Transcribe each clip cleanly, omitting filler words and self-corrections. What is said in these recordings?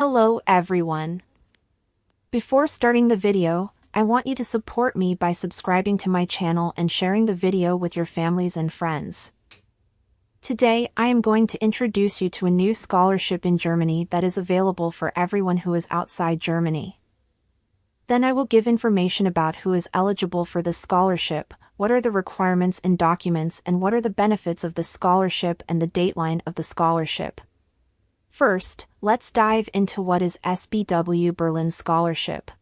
Hello everyone. Before starting the video, I want you to support me by subscribing to my channel and sharing the video with your families and friends. Today I am going to introduce you to a new scholarship in Germany that is available for everyone who is outside Germany. Then I will give information about who is eligible for this scholarship, what are the requirements and documents, and what are the benefits of the scholarship and the dateline of the scholarship. First, let's dive into what is SBW Berlin Scholarship.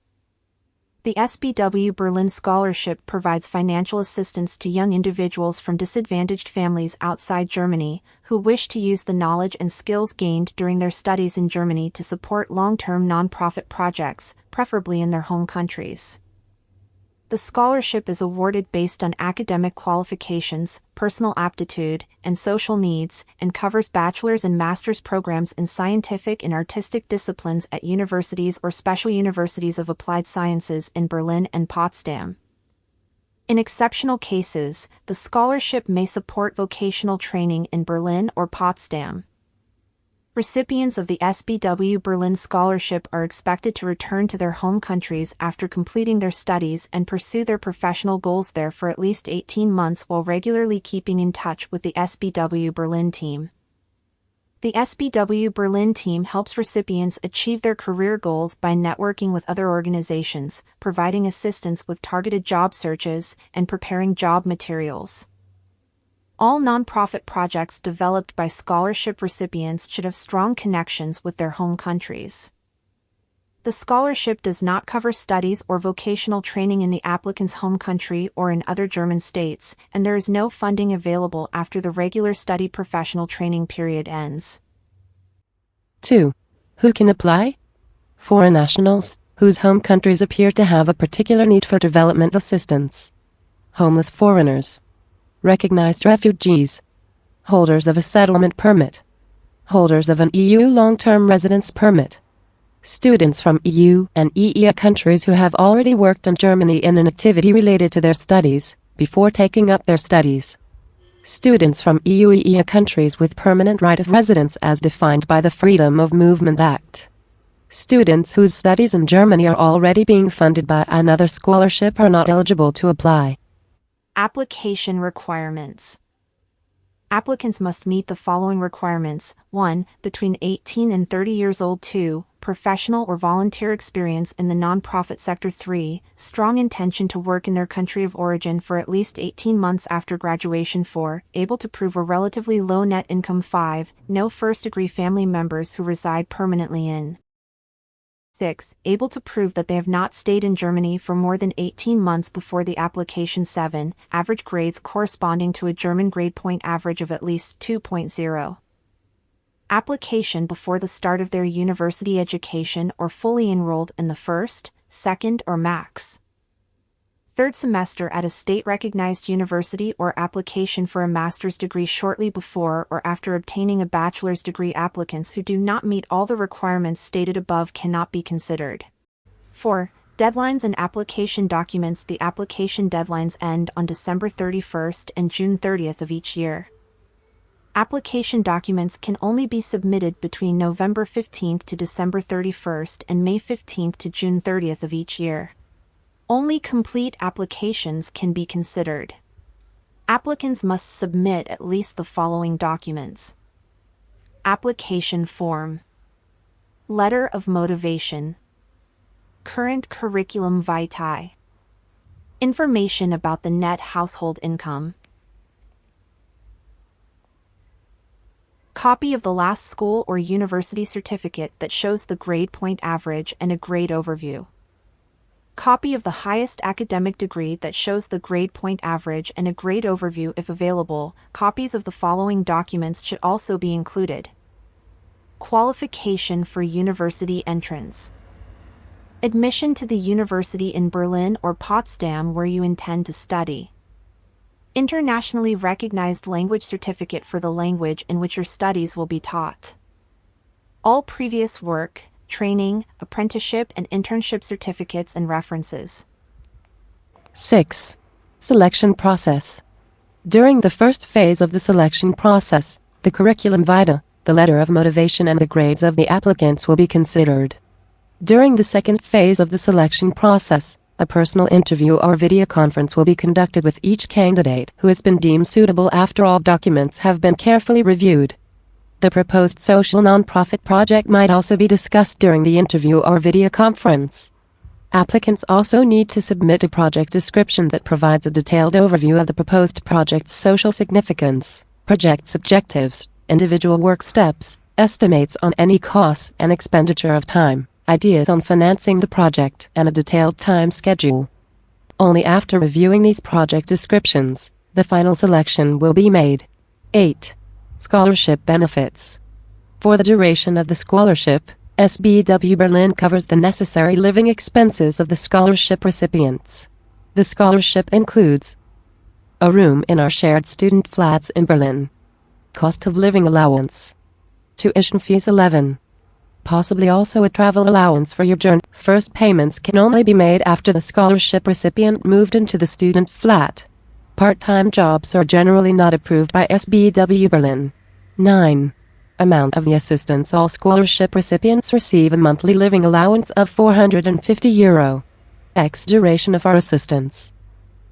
The SBW Berlin Scholarship provides financial assistance to young individuals from disadvantaged families outside Germany who wish to use the knowledge and skills gained during their studies in Germany to support long-term non-profit projects, preferably in their home countries. The scholarship is awarded based on academic qualifications, personal aptitude, and social needs, and covers bachelor's and master's programs in scientific and artistic disciplines at universities or special universities of applied sciences in Berlin and Potsdam. In exceptional cases, the scholarship may support vocational training in Berlin or Potsdam. Recipients of the SBW Berlin Scholarship are expected to return to their home countries after completing their studies and pursue their professional goals there for at least 18 months while regularly keeping in touch with the SBW Berlin team. The SBW Berlin team helps recipients achieve their career goals by networking with other organizations, providing assistance with targeted job searches, and preparing job materials. All nonprofit projects developed by scholarship recipients should have strong connections with their home countries. The scholarship does not cover studies or vocational training in the applicant's home country or in other German states, and there is no funding available after the regular study professional training period ends. 2. Who can apply? Foreign nationals, whose home countries appear to have a particular need for development assistance. Homeless foreigners. Recognized refugees, holders of a settlement permit, holders of an EU long-term residence permit, students from EU and EEA countries who have already worked in Germany in an activity related to their studies before taking up their studies, students from EU-EEA countries with permanent right of residence as defined by the Freedom of Movement Act. Students whose studies in Germany are already being funded by another scholarship are not eligible to apply. Application requirements. Applicants must meet the following requirements: 1. Between 18 and 30 years old. 2. Professional or volunteer experience in the nonprofit sector. 3. Strong intention to work in their country of origin for at least 18 months after graduation. 4. Able to prove a relatively low net income. 5. No first-degree family members who reside permanently in. 6. Able to prove that they have not stayed in Germany for more than 18 months before the application. 7. Average grades corresponding to a German grade point average of at least 2.0. Application before the start of their university education or fully enrolled in the first, second, or max. Third semester at a state-recognized university or application for a master's degree shortly before or after obtaining a bachelor's degree. Applicants who do not meet all the requirements stated above cannot be considered. 4. Deadlines and application documents. The application deadlines end on December 31st and June 30th of each year. Application documents can only be submitted between November 15th to December 31st and May 15th to June 30th of each year. Only complete applications can be considered. Applicants must submit at least the following documents: application form, letter of motivation, current curriculum vitae, information about the net household income, copy of the last school or university certificate that shows the grade point average and a grade overview. Copy of the highest academic degree that shows the grade point average and a grade overview if available. Copies of the following documents should also be included: qualification for university entrance, admission to the university in Berlin or Potsdam where you intend to study, internationally recognized language certificate for the language in which your studies will be taught, all previous work, training, apprenticeship, and internship certificates and references. 6. Selection process. During the first phase of the selection process, the curriculum vitae, The letter of motivation and the grades of the applicants will be considered. During the second phase of the selection process, a personal interview or video conference will be conducted with each candidate who has been deemed suitable after all documents have been carefully reviewed. The proposed social nonprofit project might also be discussed during the interview or video conference. Applicants also need to submit a project description that provides a detailed overview of the proposed project's social significance, project's objectives, individual work steps, estimates on any costs and expenditure of time, ideas on financing the project, and a detailed time schedule. Only after reviewing these project descriptions, the final selection will be made. 8. Scholarship benefits. For the duration of the scholarship, SBW Berlin covers the necessary living expenses of the scholarship recipients. The scholarship includes a room in our shared student flats in Berlin, cost of living allowance, tuition fees 11, possibly also a travel allowance for your journey. First payments can only be made after the scholarship recipient moved into the student flat. Part-time jobs are generally not approved by SBW Berlin. 9. Amount of the assistance. All scholarship recipients receive a monthly living allowance of €450. X duration of our assistance.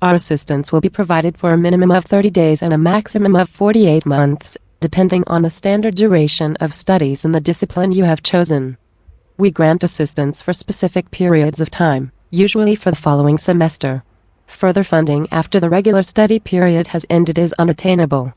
Our assistance will be provided for a minimum of 30 days and a maximum of 48 months, depending on the standard duration of studies in the discipline you have chosen. We grant assistance for specific periods of time, usually for the following semester. Further funding after the regular study period has ended is unattainable.